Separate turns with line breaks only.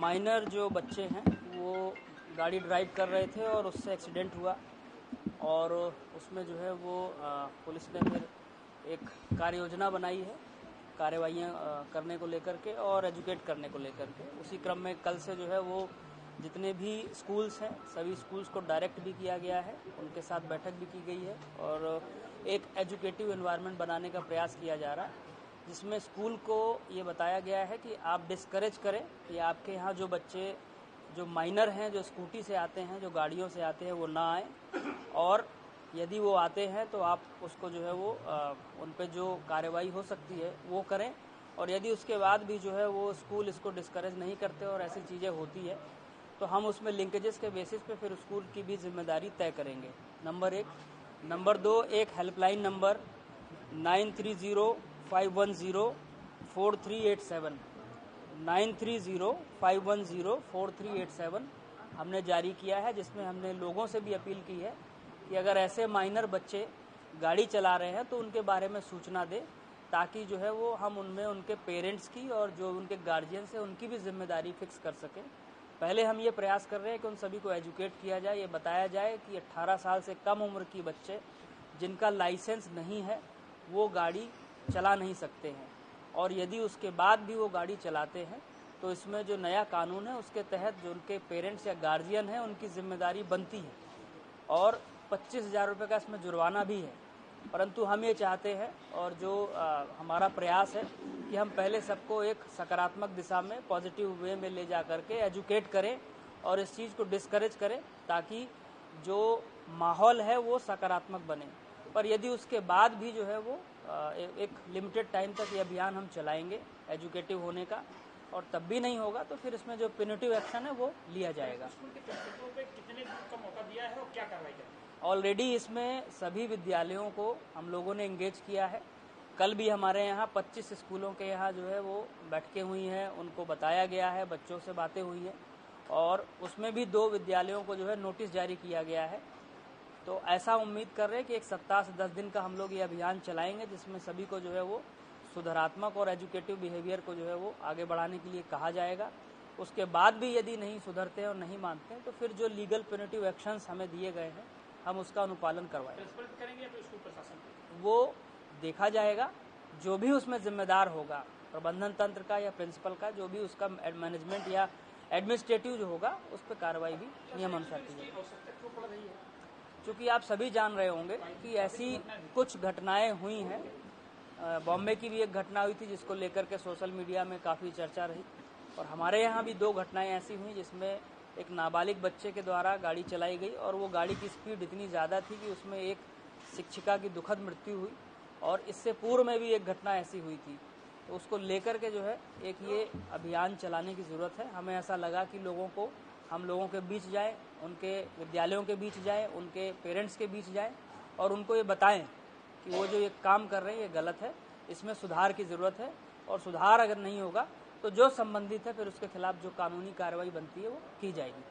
Minor जो बच्चे हैं वो गाड़ी ड्राइव कर रहे थे और उससे एक्सीडेंट हुआ और उसमें जो है वो पुलिस ने फिर एक कार्य योजना बनाई है कार्रवाइयाँ करने को लेकर के और एजुकेट करने को लेकर के। उसी क्रम में कल से जो है वो जितने भी स्कूल्स हैं सभी स्कूल्स को डायरेक्ट भी किया गया है, उनके साथ बैठक भी की गई है और एक एजुकेटिव एनवायरनमेंट बनाने का प्रयास किया जा रहा है, जिसमें स्कूल को ये बताया गया है कि आप डिस्करेज करें कि आपके यहाँ जो बच्चे जो माइनर हैं, जो स्कूटी से आते हैं, जो गाड़ियों से आते हैं, वो ना आए और यदि वो आते हैं तो आप उसको जो है वो उन पे जो कार्रवाई हो सकती है वो करें और यदि उसके बाद भी जो है वो स्कूल इसको डिस्करेज नहीं करते और ऐसी चीज़ें होती है तो हम उसमें लिंकेजेस के बेसिस पे फिर स्कूल की भी जिम्मेदारी तय करेंगे। नंबर 1। नंबर 2, एक हेल्पलाइन नंबर 9305104387 9305104387 हमने जारी किया है, जिसमें हमने लोगों से भी अपील की है कि अगर ऐसे माइनर बच्चे गाड़ी चला रहे हैं तो उनके बारे में सूचना दें, ताकि जो है वो हम उनमें उनके पेरेंट्स की और जो उनके गार्जियंस हैं उनकी भी जिम्मेदारी फिक्स कर सकें। पहले हम ये प्रयास कर रहे हैं कि उन सभी को एजुकेट किया जाए, ये बताया जाए कि 18 साल से कम उम्र की बच्चे जिनका लाइसेंस नहीं है वो गाड़ी चला नहीं सकते हैं और यदि उसके बाद भी वो गाड़ी चलाते हैं तो इसमें जो नया कानून है उसके तहत जो उनके पेरेंट्स या गार्जियन हैं उनकी जिम्मेदारी बनती है और 25,000 रुपये का इसमें जुर्माना भी है। परंतु हम ये चाहते हैं और जो हमारा प्रयास है कि हम पहले सबको एक सकारात्मक दिशा में पॉजिटिव वे में ले जा करके एजुकेट करें और इस चीज़ को डिस्करेज करें ताकि जो माहौल है वो सकारात्मक बने। पर यदि उसके बाद भी जो है वो एक लिमिटेड टाइम तक ये अभियान हम चलाएंगे एजुकेटिव होने का और तब भी नहीं होगा तो फिर इसमें जो पेनल्टी एक्शन है वो लिया जाएगा।
कितने का मौका दिया है और क्या कार्रवाई करेंगे?
ऑलरेडी इसमें सभी विद्यालयों को हम लोगों ने एंगेज किया है। कल भी हमारे यहाँ 25 स्कूलों के यहाँ जो है वो बैठकें हुई हैं, उनको बताया गया है, बच्चों से बातें हुई हैं और उसमें भी 2 विद्यालयों को जो है नोटिस जारी किया गया है। तो ऐसा उम्मीद कर रहे हैं कि एक सप्ताह से 10 दिन का हम लोग ये अभियान चलाएंगे, जिसमें सभी को जो है वो सुधारात्मक और एजुकेटिव बिहेवियर को जो है वो आगे बढ़ाने के लिए कहा जाएगा। उसके बाद भी यदि नहीं सुधरते हैं और नहीं मानते हैं तो फिर जो लीगल पेनल्टी एक्शंस हमें दिए गए हैं हम उसका अनुपालन करवाएंगे।
करेंगे या फिर स्कूल प्रशासन
वो देखा जाएगा, जो भी उसमें जिम्मेदार होगा प्रबंधन तंत्र का या प्रिंसिपल का, जो भी उसका मैनेजमेंट या एडमिनिस्ट्रेटिव जो होगा उस पर कार्रवाई भी नियमानुसार की जाएगी। चूँकि आप सभी जान रहे होंगे कि ऐसी कुछ घटनाएं हुई हैं, बॉम्बे की भी एक घटना हुई थी जिसको लेकर के सोशल मीडिया में काफ़ी चर्चा रही और हमारे यहाँ भी 2 घटनाएं ऐसी हुई जिसमें एक नाबालिग बच्चे के द्वारा गाड़ी चलाई गई और वो गाड़ी की स्पीड इतनी ज़्यादा थी कि उसमें एक शिक्षिका की दुखद मृत्यु हुई और इससे पूर्व में भी एक घटना ऐसी हुई थी। तो उसको लेकर के जो है एक ये अभियान चलाने की ज़रूरत है। हमें ऐसा लगा कि हम लोगों के बीच जाएं, उनके विद्यालयों के बीच जाएं, उनके पेरेंट्स के बीच जाएं और उनको ये बताएं कि वो जो ये काम कर रहे हैं ये गलत है, इसमें सुधार की ज़रूरत है और सुधार अगर नहीं होगा तो जो संबंधित है फिर उसके खिलाफ जो कानूनी कार्रवाई बनती है वो की जाएगी।